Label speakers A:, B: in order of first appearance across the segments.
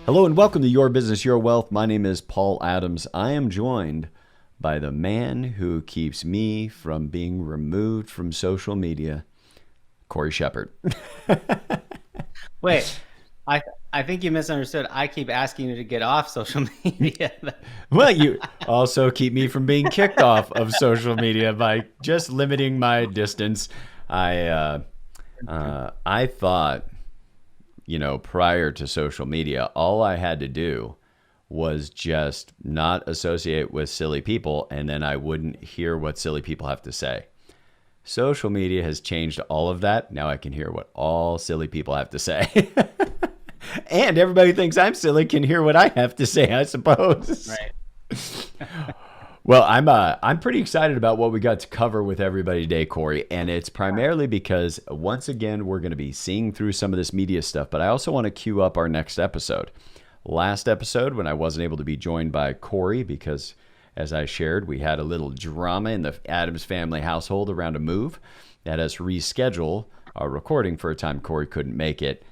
A: Hello and welcome to Your Business, Your Wealth. My name is Paul Adams. I am joined by the man who keeps me from being removed from social media, Corey Shepard.
B: Wait, I I think you misunderstood. I keep asking you to get off social media.
A: Well, you also keep me from being kicked off of social media by just limiting my distance. I thought, prior to social media, all I had to do was just not associate with silly people, and then I wouldn't hear what silly people have to say. Social media has changed all of that. Now I can hear what all silly people have to say. And everybody who thinks I'm silly can hear what I have to say, I suppose.
B: Right.
A: Well, I'm pretty excited about what we got to cover with everybody today, Corey, and it's primarily because once again we're going to be seeing through some of this media stuff, but I also want to queue up our next episode. Last episode, when I wasn't able to be joined by Corey because, as I shared, we had a little drama in the Adams family household around a move that has rescheduled our recording for a time Corey couldn't make it.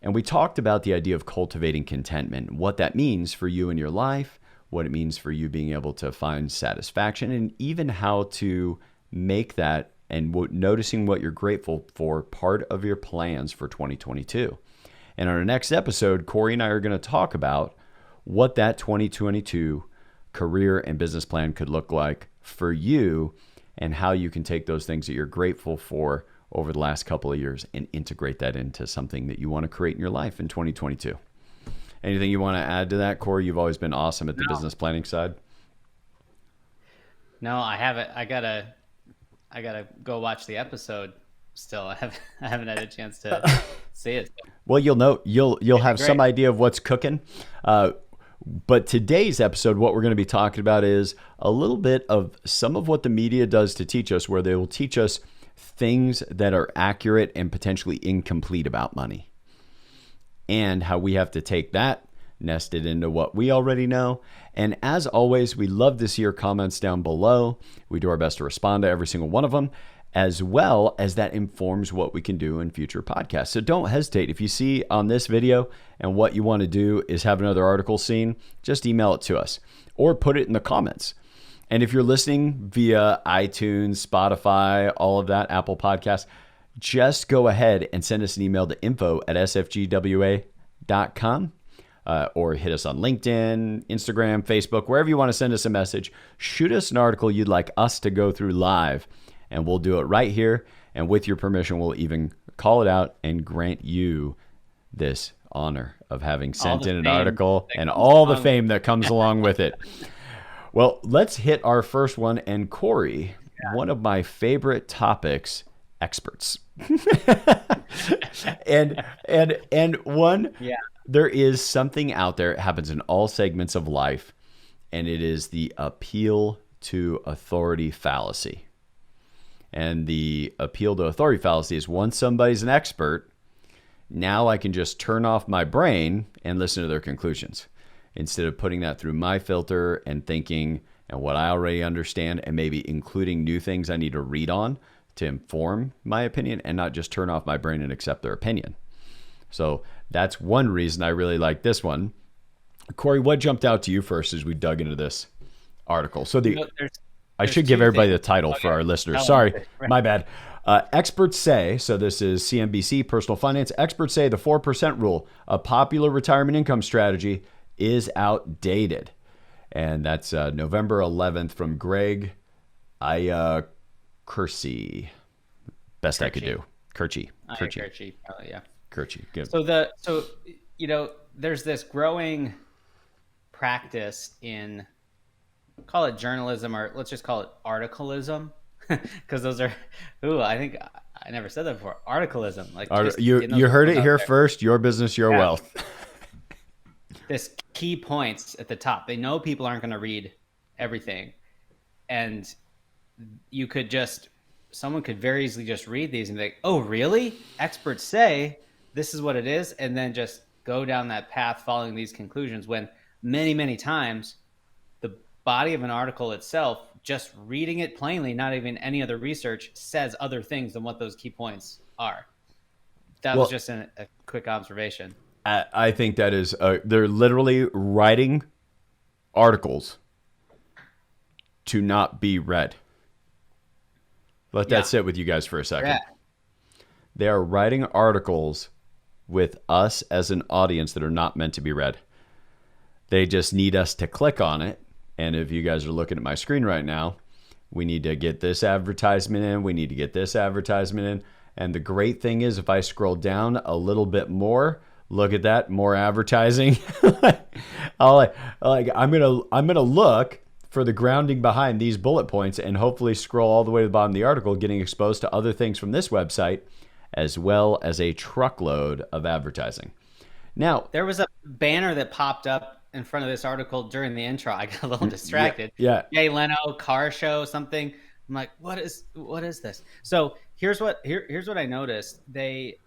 A: And we talked about the idea of cultivating contentment, what that means for you in your life, what it means for you being able to find satisfaction, and even how to make that and noticing what you're grateful for part of your plans for 2022. And on our next episode, Corey and I are going to talk about what that 2022 career and business plan could look like for you and how you can take those things that you're grateful for over the last couple of years and integrate that into something that you want to create in your life in 2022. Anything you want to add to that, Corey? You've always been awesome at the business planning side.
B: No, I haven't. I gotta go watch the episode. Still, I haven't had a chance to see it.
A: Well, you'll have
B: Great.
A: some idea of what's cooking. But today's episode, what we're going to be talking about is a little bit of some of what the media does to teach us, where they will teach us things that are accurate and potentially incomplete about money, and how we have to take that, nest it into what we already know. And as always, we love to see your comments down below. We do our best to respond to every single one of them, as well as that informs what we can do in future podcasts. So don't hesitate. If you see on this video and what you want to do is have another article seen, just email it to us or put it in the comments. And if you're listening via iTunes, Spotify, all of that, Apple Podcasts, just go ahead and send us an email to info@sfgwa.com or hit us on LinkedIn, Instagram, Facebook, wherever you want to send us a message. Shoot us an article you'd like us to go through live, and we'll do it right here. And with your permission, we'll even call it out and grant you this honor of having sent in an article and all the fame that comes along with it. Well, let's hit our first one. And Corey, one of my favorite topics, experts. and one, there is something out there, it happens in all segments of life, and it is the appeal to authority fallacy. And the appeal to authority fallacy is once somebody's an expert, now I can just turn off my brain and listen to their conclusions, instead of putting that through my filter and thinking and what I already understand and maybe including new things I need to read on to inform my opinion and not just turn off my brain and accept their opinion. So that's one reason I really like this one. Corey, what jumped out to you first as we dug into this article? So I should give everybody the title for our listeners. Sorry, my bad. Experts say, so this is CNBC Personal Finance, experts say the 4% rule, a popular retirement income strategy, is outdated. And that's November 11th from Greg Kersey. Best I could do. Kersey.
B: Probably, yeah.
A: Kersey. Good.
B: So there's this growing practice in, call it journalism, or let's just call it articleism, because those are, I think I never said that before. Articleism, like
A: you heard it here first. Your business, your wealth.
B: This key points at the top. They know people aren't going to read everything, and someone could very easily just read these and be like, "Oh, really? Experts say this is what it is," and then just go down that path following these conclusions. When many, many times, the body of an article itself, just reading it plainly, not even any other research, says other things than what those key points are. That was just a quick observation.
A: I think that is, they're literally writing articles to not be read. Let that sit with you guys for a second.
B: Yeah.
A: They are writing articles with us as an audience that are not meant to be read. They just need us to click on it. And if you guys are looking at my screen right now, we need to get this advertisement in. We need to get this advertisement in. And the great thing is, if I scroll down a little bit more, look at that, more advertising. I'm gonna look for the grounding behind these bullet points and hopefully scroll all the way to the bottom of the article, getting exposed to other things from this website, as well as a truckload of advertising. Now,
B: there was a banner that popped up in front of this article during the intro. I got a little distracted.
A: Yeah.
B: Jay Leno car show something. I'm like, what is this? So here's what I noticed. They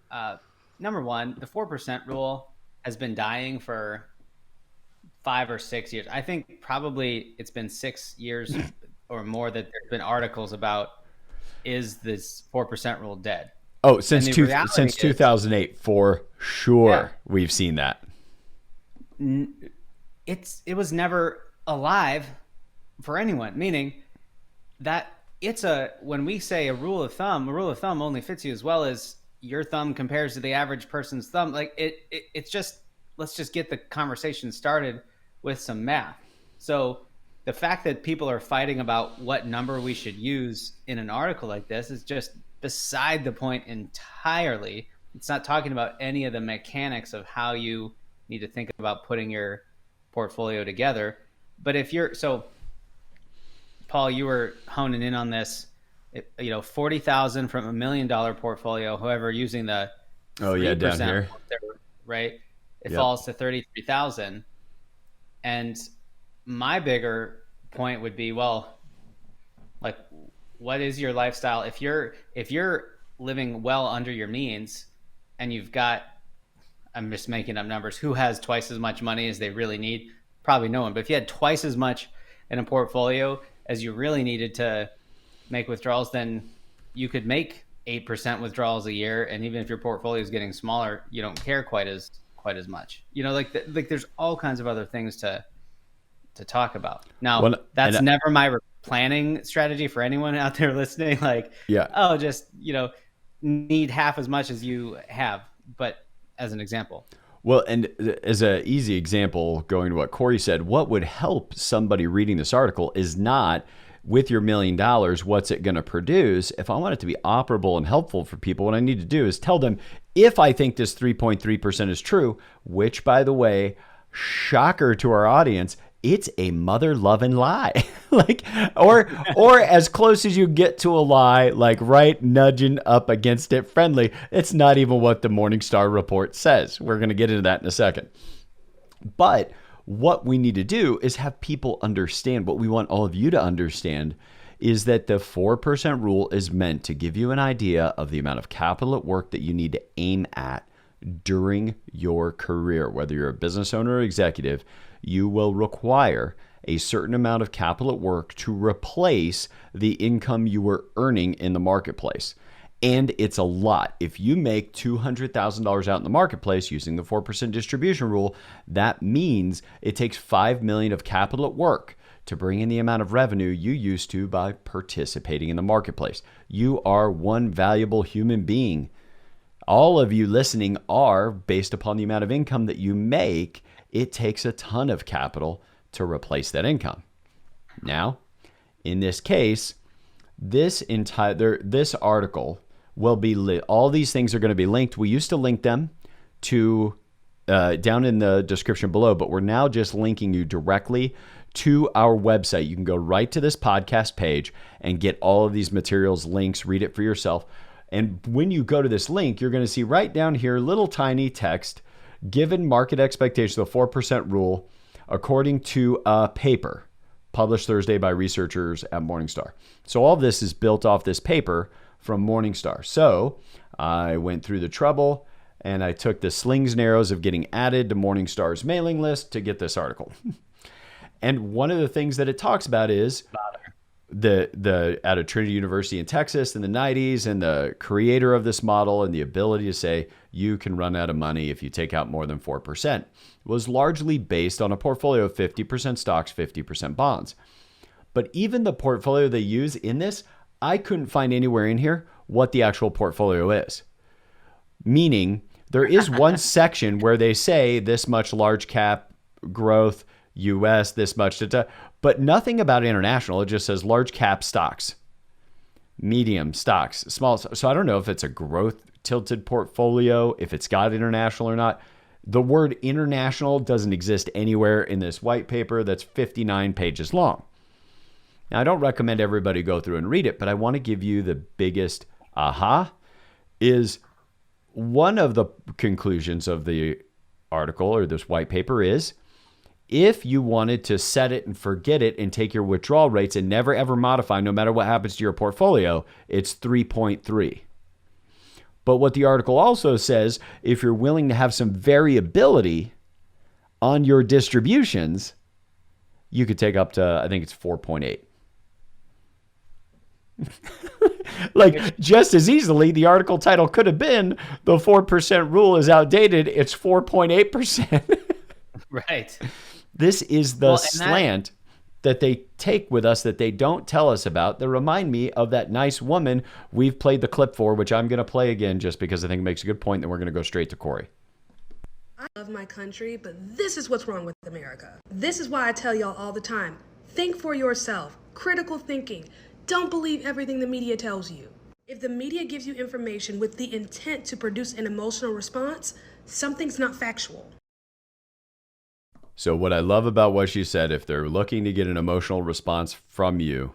B: number one, the 4% rule has been dying for 5 or 6 years. I think probably it's been 6 years or more that there's been articles about, is this 4% rule dead?
A: Oh, since 2008, for sure, we've seen that.
B: It was never alive for anyone, meaning that when we say a rule of thumb only fits you as well as your thumb compares to the average person's thumb. Like it's just, let's just get the conversation started with some math. So the fact that people are fighting about what number we should use in an article like this is just beside the point entirely. It's not talking about any of the mechanics of how you need to think about putting your portfolio together. But so Paul, you were honing in on this, 40,000 from $1 million portfolio, however, using the 3%
A: down here,
B: right? It falls to 33,000. And my bigger point would be, well, like, what is your lifestyle? If you're living well under your means and you've got, I'm just making up numbers, who has twice as much money as they really need? Probably no one. But if you had twice as much in a portfolio as you really needed to make withdrawals, then you could make 8% withdrawals a year. And even if your portfolio is getting smaller, you don't care quite as much. There's all kinds of other things to talk about. Now, that's never my planning strategy for anyone out there listening. Just need half as much as you have, but as an example.
A: Well, and as an easy example, going to what Corey said, what would help somebody reading this article is not, with your $1 million, what's it going to produce? If I want it to be operable and helpful for people, what I need to do is tell them, if I think this 3.3% is true, which, by the way, shocker to our audience, it's a mother-loving lie. or as close as you get to a lie, right nudging up against it friendly. It's not even what the Morningstar report says. We're going to get into that in a second. But what we need to do is have people understand, what we want all of you to understand is that the 4% rule is meant to give you an idea of the amount of capital at work that you need to aim at during your career. Whether you're a business owner or executive, you will require a certain amount of capital at work to replace the income you were earning in the marketplace. And it's a lot. If you make $200,000 out in the marketplace using the 4% distribution rule, that means it takes $5 million of capital at work to bring in the amount of revenue you used to by participating in the marketplace. You are one valuable human being. All of you listening are, based upon the amount of income that you make, it takes a ton of capital to replace that income. Now, in this case, this article will be all these things are going to be linked. We used to link them to down in the description below, but we're now just linking you directly to our website. You can go right to this podcast page and get all of these materials, links, read it for yourself. And when you go to this link, you're going to see right down here, little tiny text, given market expectations, the 4% rule, according to a paper published Thursday by researchers at Morningstar. So all of this is built off this paper from Morningstar. So I went through the trouble and I took the slings and arrows of getting added to Morningstar's mailing list to get this article. And one of the things that it talks about is the at a Trinity University in Texas in the 90s, and the creator of this model and the ability to say you can run out of money if you take out more than 4% was largely based on a portfolio of 50% stocks, 50% bonds. But even the portfolio they use in this, I couldn't find anywhere in here what the actual portfolio is. Meaning there is one section where they say this much large cap growth, US, this much, but nothing about international. It just says large cap stocks, medium stocks, small. So I don't know if it's a growth tilted portfolio, if it's got international or not. The word international doesn't exist anywhere in this white paper that's 59 pages long. Now, I don't recommend everybody go through and read it, but I want to give you the biggest aha is one of the conclusions of the article or this white paper is if you wanted to set it and forget it and take your withdrawal rates and never ever modify no matter what happens to your portfolio, it's 3.3. But what the article also says, if you're willing to have some variability on your distributions, you could take up to, I think it's 4.8. Like just as easily, the article title could have been the 4% rule is outdated. It's 4.8%.
B: Right.
A: This is the slant that they take with us that they don't tell us about. They remind me of that nice woman we've played the clip for, which I'm going to play again just because I think it makes a good point. Then we're going to go straight to Corey.
C: I love my country, but this is what's wrong with America. This is why I tell y'all all the time, think for yourself, critical thinking. Don't believe everything the media tells you. If the media gives you information with the intent to produce an emotional response, something's not factual.
A: So what I love about what she said, if they're looking to get an emotional response from you,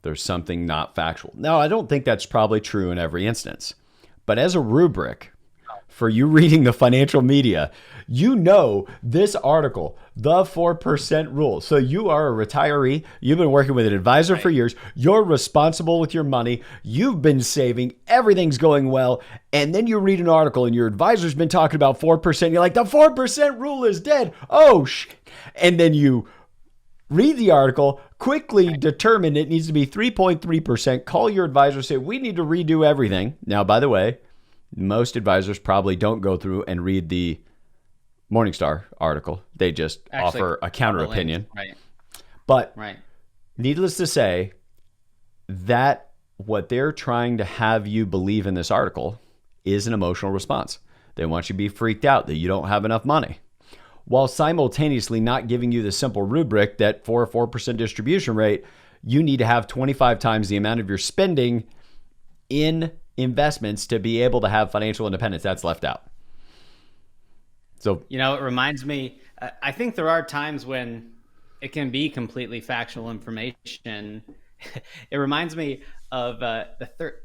A: there's something not factual. Now, I don't think that's probably true in every instance, but as a rubric for you reading the financial media, you know this article, the 4% rule. So you are a retiree. You've been working with an advisor for years. You're responsible with your money. You've been saving. Everything's going well. And then you read an article and your advisor's been talking about 4%. You're like, the 4% rule is dead. Oh, shit. And then you read the article, quickly determine it needs to be 3.3%. Call your advisor, say, we need to redo everything. Now, by the way, most advisors probably don't go through and read the Morningstar article. They just offer a counter opinion.
B: Right.
A: But needless to say, that what they're trying to have you believe in this article is an emotional response. They want you to be freaked out that you don't have enough money, while simultaneously not giving you the simple rubric that for a 4% distribution rate, you need to have 25 times the amount of your spending in investments to be able to have financial independence. That's left out. So,
B: you know, it reminds me, I think there are times when it can be completely factual information. It reminds me of the third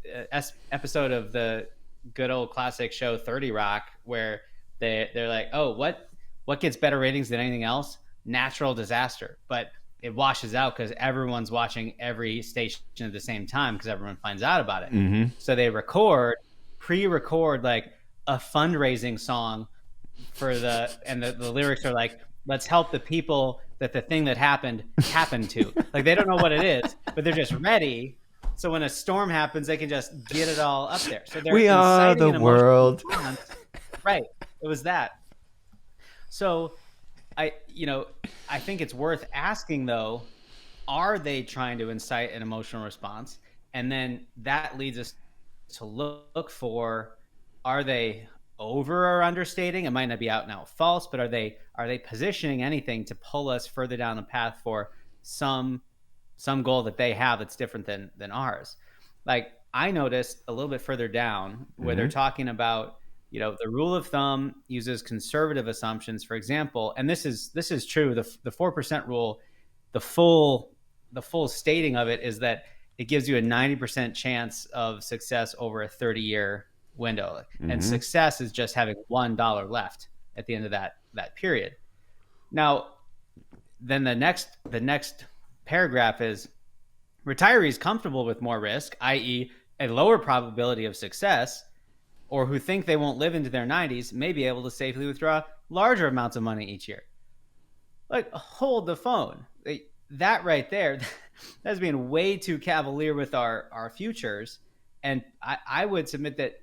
B: episode of the good old classic show 30 Rock, where they're like, oh, what gets better ratings than anything else? Natural disaster. But it washes out because everyone's watching every station at the same time because everyone finds out about it.
A: Mm-hmm.
B: So they pre-record like a fundraising song for the lyrics are like, let's help the people that the thing that happened to. Like they don't know what it is, but they're just ready. So when a storm happens, they can just get it all up there. So they're
A: we are the world.
B: Right. It was that. So I think it's worth asking though, are they trying to incite an emotional response? And then that leads us to look for, are they over or understating? It might not be out and out false, but are they positioning anything to pull us further down the path for some goal that they have that's different than ours? Like I noticed a little bit further down where they're talking about, the rule of thumb uses conservative assumptions, for example, and this is true. The 4% rule, the full stating of it is that it gives you a 90% chance of success over a 30-year window. And success is just having $1 left at the end of that period. Now, then the next paragraph is retirees comfortable with more risk, i.e. a lower probability of success, or who think they won't live into their 90s may be able to safely withdraw larger amounts of money each year. Like, hold the phone. that right there, that's being way too cavalier with our futures. And I would submit that,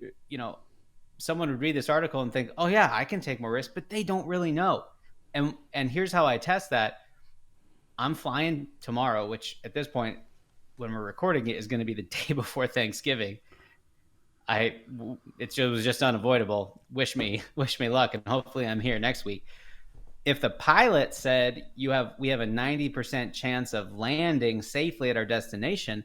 B: someone would read this article and think, oh yeah, I can take more risk, but they don't really know. And here's how I test that. I'm flying tomorrow, which at this point, when we're recording it, is going to be the day before Thanksgiving. It was just unavoidable. Wish me luck, and hopefully I'm here next week. If the pilot said we have a 90% chance of landing safely at our destination,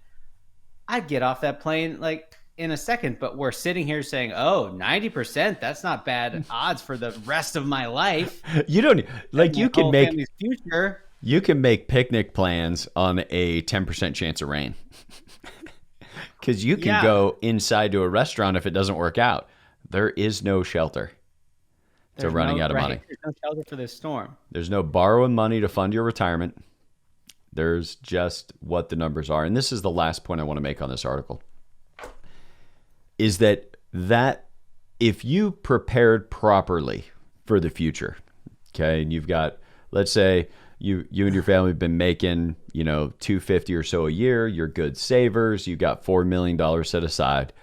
B: I'd get off that plane like in a second. But we're sitting here saying, oh, 90%, that's not bad odds for the rest of my life.
A: You don't like you can make
B: future.
A: You can make picnic plans on a 10% chance of rain. Because you can go inside to a restaurant if it doesn't work out. There is no shelter to running out of money.
B: There's no shelter for this storm.
A: There's no borrowing money to fund your retirement. There's just what the numbers are. And this is the last point I want to make on this article. Is that if you prepared properly for the future, okay, and you've got, let's say, you and your family have been making, $250 or so a year. You're good savers. You got $4 million set aside.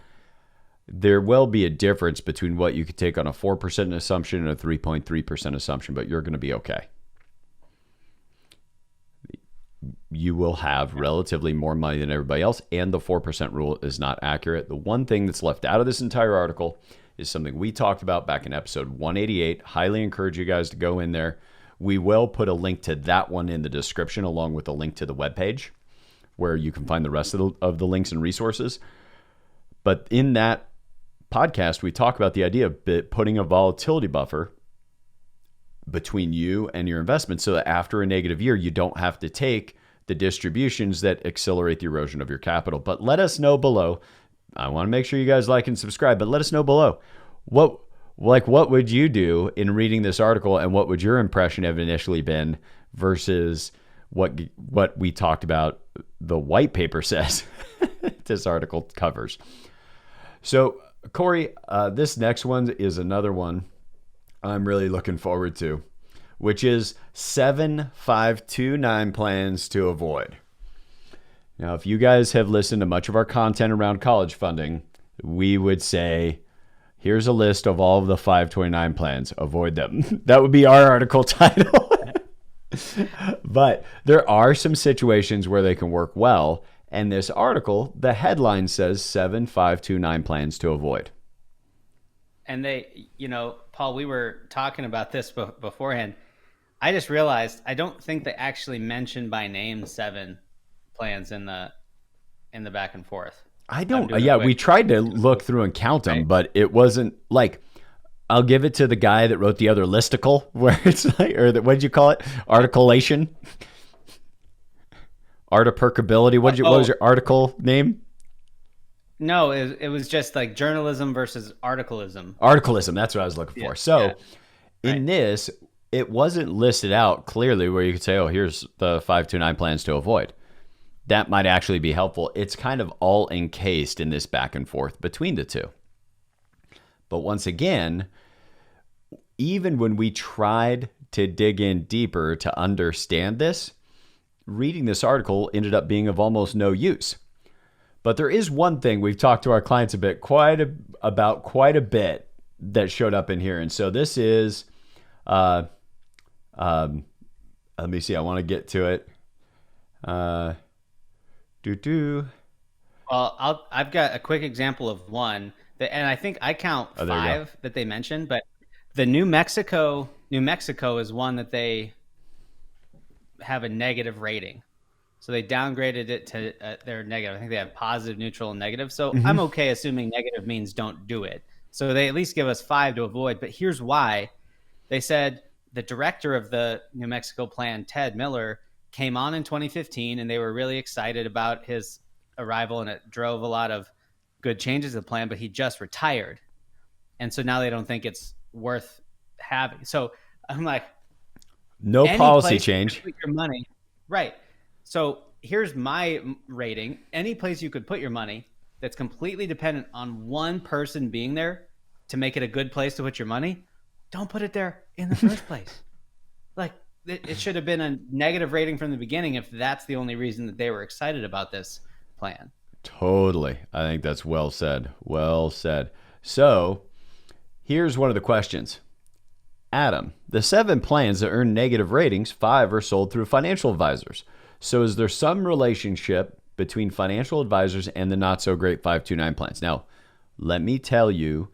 A: There will be a difference between what you could take on a 4% assumption and a 3.3% assumption, but you're going to be okay. You will have relatively more money than everybody else, and the 4% rule is not accurate. The one thing that's left out of this entire article is something we talked about back in episode 188. Highly encourage you guys to go in there. We will put a link to that one in the description, along with a link to the webpage where you can find the rest of the links and resources. But in that podcast, we talk about the idea of putting a volatility buffer between you and your investment so that after a negative year, you don't have to take the distributions that accelerate the erosion of your capital. But let us know below. I want to make sure you guys like and subscribe, but let us know below. What would you do in reading this article, and what would your impression have initially been versus what we talked about the white paper says this article covers? So, Corey, this next one is another one I'm really looking forward to, which is 7-5-2-9 plans to avoid. Now, if you guys have listened to much of our content around college funding, we would say, here's a list of all of the 529 plans. Avoid them. That would be our article title. But there are some situations where they can work well. And this article, the headline says 7-5-2-9 plans to avoid.
B: And they, Paul, we were talking about this beforehand. I just realized I don't think they actually mentioned by name 7 plans in the back and forth.
A: I don't. Yeah, we tried to look through and count them, but it wasn't like. I'll give it to the guy that wrote the other listicle, where it's like, or what did you call it? Articulation, artiperkability. What was your article name?
B: No, it was just like journalism versus articleism.
A: Articleism. That's what I was looking for. So, in this, it wasn't listed out clearly where you could say, "Oh, here's the 529 plans to avoid." That might actually be helpful. It's kind of all encased in this back and forth between the two. But once again, even when we tried to dig in deeper to understand this, reading this article ended up being of almost no use. But there is one thing we've talked to our clients about quite a bit that showed up in here. And so this is, let me see, I want to get to it.
B: Well, I've got a quick example of one that, and I think I count 5 that they mentioned, but the New Mexico is one that they have a negative rating. So they downgraded it to their negative. I think they have positive, neutral, and negative. So I'm okay assuming negative means don't do it. So they at least give us 5 to avoid. But here's why. They said the director of the New Mexico plan, Ted Miller, came on in 2015, and they were really excited about his arrival, and it drove a lot of good changes to the plan, but he just retired. And so now they don't think it's worth having. So I'm like,
A: no policy change.
B: Put your money. Right. So here's my rating. Any place you could put your money that's completely dependent on one person being there to make it a good place to put your money, don't put it there in the first place. Like, it should have been a negative rating from the beginning if that's the only reason that they were excited about this plan.
A: Totally. I think that's well said. Well said. So here's one of the questions. Adam, the 7 plans that earn negative ratings, 5 are sold through financial advisors. So is there some relationship between financial advisors and the not so great 529 plans? Now, let me tell you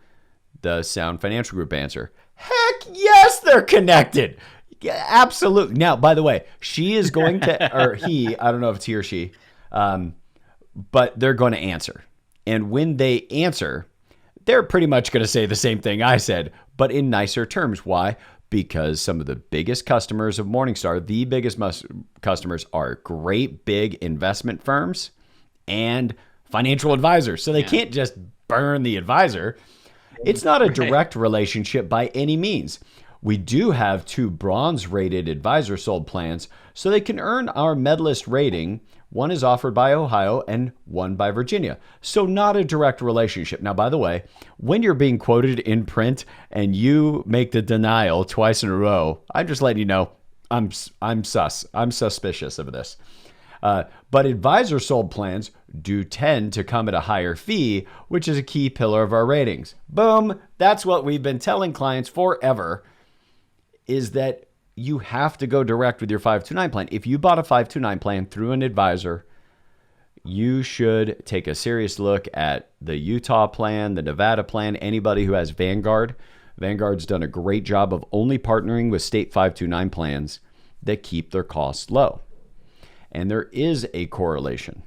A: the Sound Financial Group answer. Heck yes, they're connected. Yeah, absolutely. Now, by the way, she is going to, or he, I don't know if it's he or she, but they're going to answer. And when they answer, they're pretty much going to say the same thing I said, but in nicer terms. Why? Because some of the biggest customers of Morningstar, the biggest customers, are great big investment firms and financial advisors. So they can't just burn the advisor. It's not a direct relationship by any means. We do have 2 bronze-rated advisor-sold plans, so they can earn our medalist rating. One is offered by Ohio and one by Virginia. So not a direct relationship. Now, by the way, when you're being quoted in print and you make the denial twice in a row, I'm just letting you know I'm sus. I'm suspicious of this. But advisor-sold plans do tend to come at a higher fee, which is a key pillar of our ratings. Boom. That's what we've been telling clients forever, is that you have to go direct with your 529 plan. If you bought a 529 plan through an advisor, you should take a serious look at the Utah plan, the Nevada plan, anybody who has Vanguard. Vanguard's done a great job of only partnering with state 529 plans that keep their costs low. And there is a correlation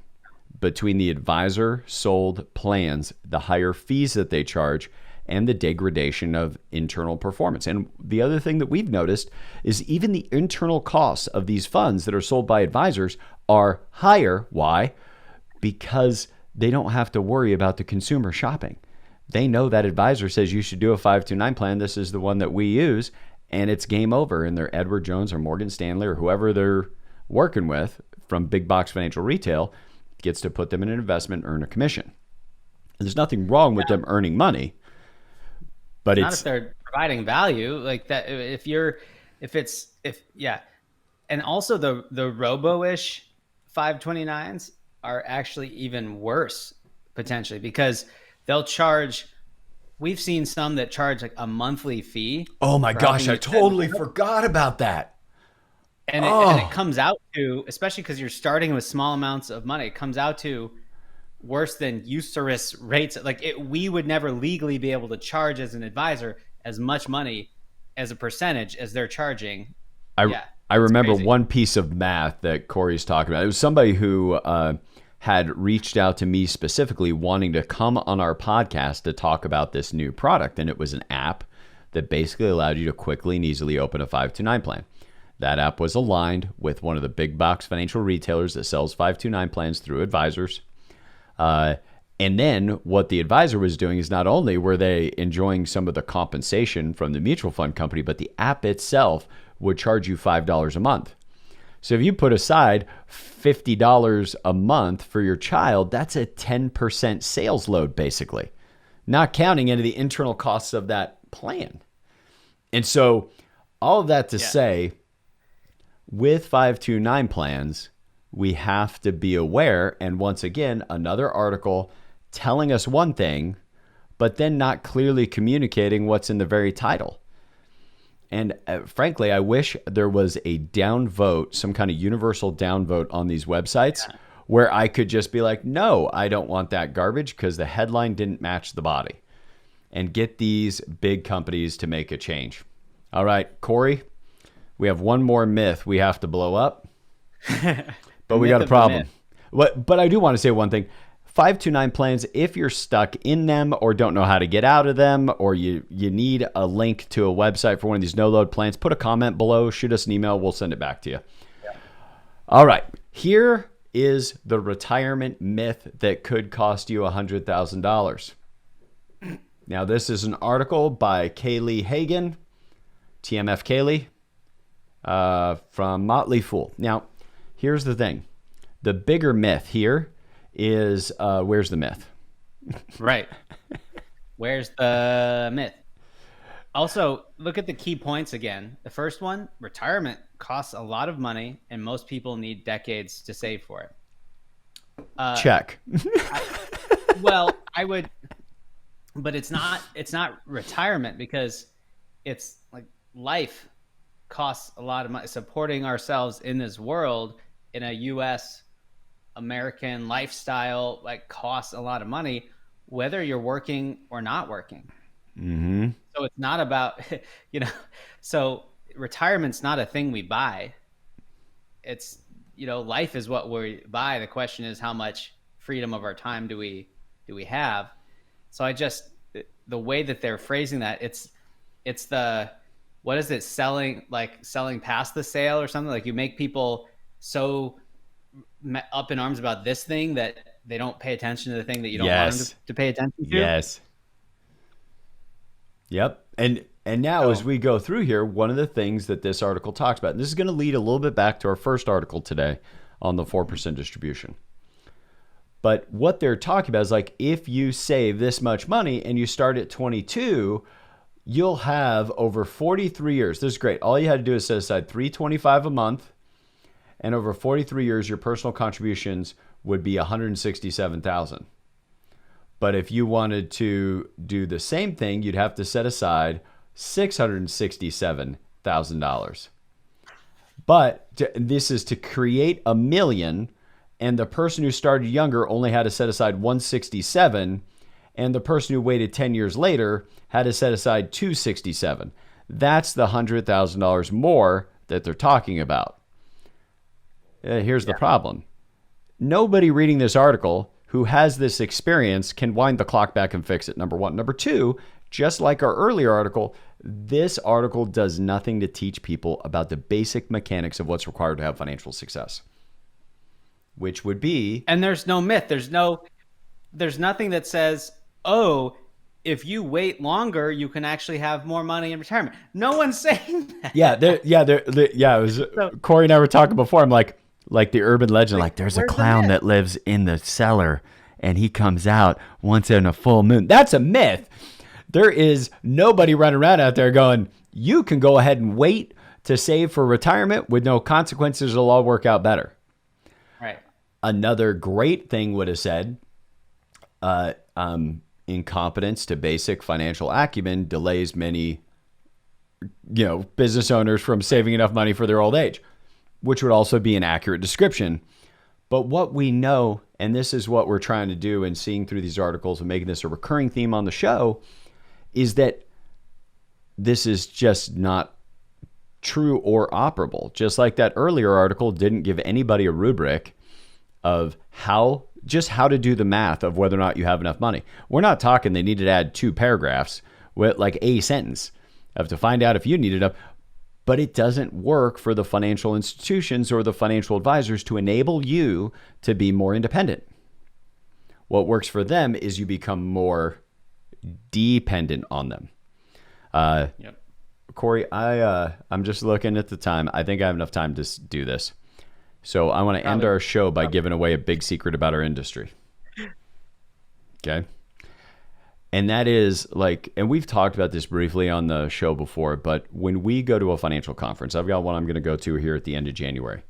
A: between the advisor sold plans, the higher fees that they charge, and the degradation of internal performance. And the other thing that we've noticed is even the internal costs of these funds that are sold by advisors are higher. Why? Because they don't have to worry about the consumer shopping. They know that advisor says you should do a 529 plan. This is the one that we use, and it's game over. And they're Edward Jones or Morgan Stanley or whoever they're working with from big box financial retail gets to put them in an investment, earn a commission. And there's nothing wrong with them earning money. But
B: not if they're providing value like that. And also the robo-ish 529s are actually even worse potentially, because they'll charge. We've seen some that charge like a monthly fee.
A: Oh my gosh, I totally forgot about that.
B: And it comes out to, especially because you're starting with small amounts of money, it comes out to worse than usurious rates. We would never legally be able to charge as an advisor as much money as a percentage as they're charging.
A: I remember crazy. One piece of math that Corey's talking about. It was somebody who had reached out to me specifically wanting to come on our podcast to talk about this new product. And it was an app that basically allowed you to quickly and easily open a 529 plan. That app was aligned with one of the big box financial retailers that sells 529 plans through advisors. And then what the advisor was doing is not only were they enjoying some of the compensation from the mutual fund company, but the app itself would charge you $5 a month. So if you put aside $50 a month for your child, that's a 10% sales load, basically, not counting any of the internal costs of that plan. And so all of that to say, with 529 plans, we have to be aware. And once again, another article telling us one thing, but then not clearly communicating what's in the very title. And frankly, I wish there was a downvote, some kind of universal downvote on these websites where I could just be like, no, I don't want that garbage because the headline didn't match the body, and get these big companies to make a change. All right, Corey, we have one more myth we have to blow up. But we got a problem. But I do want to say one thing. 529 plans, if you're stuck in them or don't know how to get out of them, or you need a link to a website for one of these no-load plans, put a comment below, shoot us an email, we'll send it back to you. Yeah. All right. Here is the retirement myth that could cost you $100,000. Now, this is an article by Kaylee Hagan, TMF Kaylee, from Motley Fool. Now, here's the thing. The bigger myth here is, where's the myth?
B: Right. Where's the myth? Also, look at the key points again. The first one, retirement costs a lot of money, and most people need decades to save for it.
A: Check.
B: I would, but it's not retirement, because it's like life costs a lot of money. Supporting ourselves in this world, in a U.S. American lifestyle, like, costs a lot of money, whether you're working or not working.
A: Mm-hmm.
B: So it's not about, so retirement's not a thing we buy. It's, life is what we buy. The question is, how much freedom of our time do we have? So the way that they're phrasing that, it's the, what is it, selling past the sale or something? Like, you make people so up in arms about this thing that they don't pay attention to the thing that you don't want them to pay attention to.
A: Yes. Yep. And now, as we go through here, one of the things that this article talks about, and this is going to lead a little bit back to our first article today on the 4% distribution. But what they're talking about is, like, if you save this much money and you start at 22, you'll have over 43 years. This is great. All you had to do is set aside $325 a month, and over 43 years, your personal contributions would be $167,000. But if you wanted to do the same thing, you'd have to set aside $667,000. But this is to create $1 million, and the person who started younger only had to set aside $167,000, and the person who waited 10 years later had to set aside $267,000. That's the $100,000 more that they're talking about. Here's the problem. Nobody reading this article who has this experience can wind the clock back and fix it, number one. Number two, just like our earlier article, this article does nothing to teach people about the basic mechanics of what's required to have financial success, which would be...
B: And there's no myth. There's nothing that says, oh, if you wait longer, you can actually have more money in retirement. No one's saying that.
A: It was Corey and I were talking before. I'm like the urban legend, like, there's a clown that lives in the cellar and he comes out once in a full moon. That's a myth. There is nobody running around out there going, you can go ahead and wait to save for retirement with no consequences. It'll all work out better.
B: Right.
A: Another great thing would have said, incompetence to basic financial acumen delays many, business owners from saving enough money for their old age, which would also be an accurate description. But what we know, and this is what we're trying to do and seeing through these articles and making this a recurring theme on the show, is that this is just not true or operable. Just like that earlier article didn't give anybody a rubric of how to do the math of whether or not you have enough money. We're not talking they needed to add 2 paragraphs with like a sentence of to find out if you need enough. But it doesn't work for the financial institutions or the financial advisors to enable you to be more independent. What works for them is you become more dependent on them.
B: Yep.
A: Corey, I'm just looking at the time. I think I have enough time to do this. So I want to end our show by giving away a big secret about our industry. Okay. And that is and we've talked about this briefly on the show before, but when we go to a financial conference, I've got one I'm going to go to here at the end of January.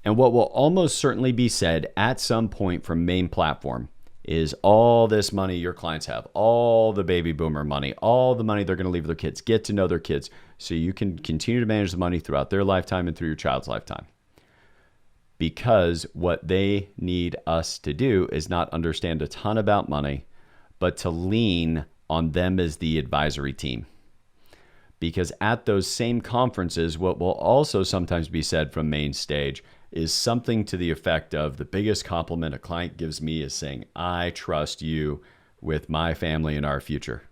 A: And what will almost certainly be said at some point from main platform is all this money your clients have, all the baby boomer money, all the money they're going to leave their kids, get to know their kids so you can continue to manage the money throughout their lifetime and through your child's lifetime. Because what they need us to do is not understand a ton about money, but to lean on them as the advisory team. Because at those same conferences, what will also sometimes be said from main stage is something to the effect of, the biggest compliment a client gives me is saying, I trust you with my family and our future.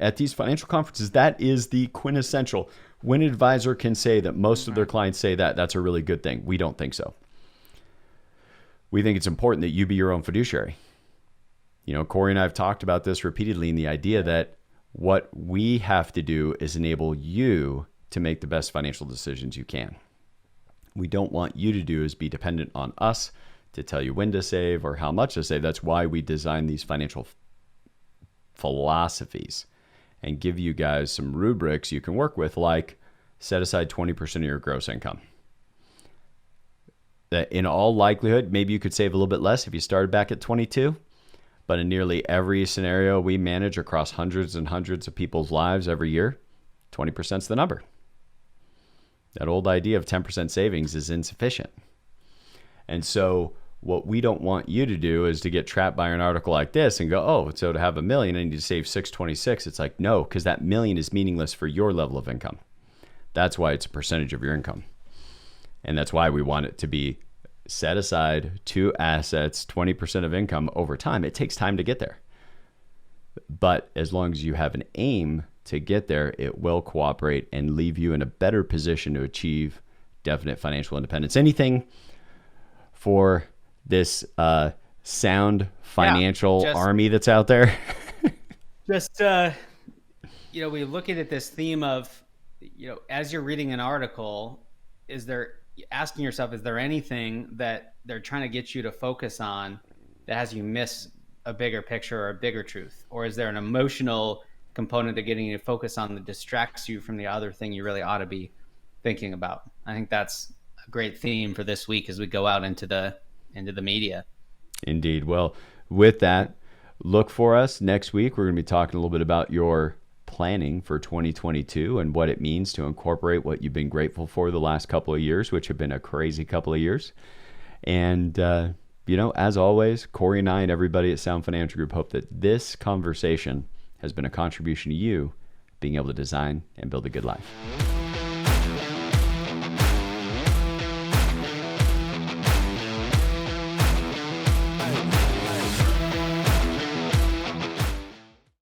A: At these financial conferences, that is the quintessential. When an advisor can say that most of their clients say that, that's a really good thing. We don't think so. We think it's important that you be your own fiduciary. Corey and I have talked about this repeatedly, in the idea that what we have to do is enable you to make the best financial decisions you can. We don't want you to do is be dependent on us to tell you when to save or how much to save. That's why we design these financial philosophies and give you guys some rubrics you can work with, like set aside 20% of your gross income. That in all likelihood, maybe you could save a little bit less if you started back at 22, but in nearly every scenario we manage across hundreds and hundreds of people's lives every year, 20% is the number. That old idea of 10% savings is insufficient. And so what we don't want you to do is to get trapped by an article like this and go, oh, so to have $1 million, I need to save 626. It's like, no, because that $1 million is meaningless for your level of income. That's why it's a percentage of your income. And that's why we want it to be set aside to assets, 20% of income over time. It takes time to get there. But as long as you have an aim to get there, it will cooperate and leave you in a better position to achieve definite financial independence. Anything for this sound financial army that's out there?
B: Just, we looking at this theme of, as you're reading an article, asking yourself, is there anything that they're trying to get you to focus on that has you miss a bigger picture or a bigger truth? Or is there an emotional component to getting you to focus on that distracts you from the other thing you really ought to be thinking about? I think that's a great theme for this week as we go out into the media.
A: Indeed. Well, with that, look for us next week. We're going to be talking a little bit about your planning for 2022 and what it means to incorporate what you've been grateful for the last couple of years, which have been a crazy couple of years. And, as always, Corey and I and everybody at Sound Financial Group hope that this conversation has been a contribution to you being able to design and build a good life.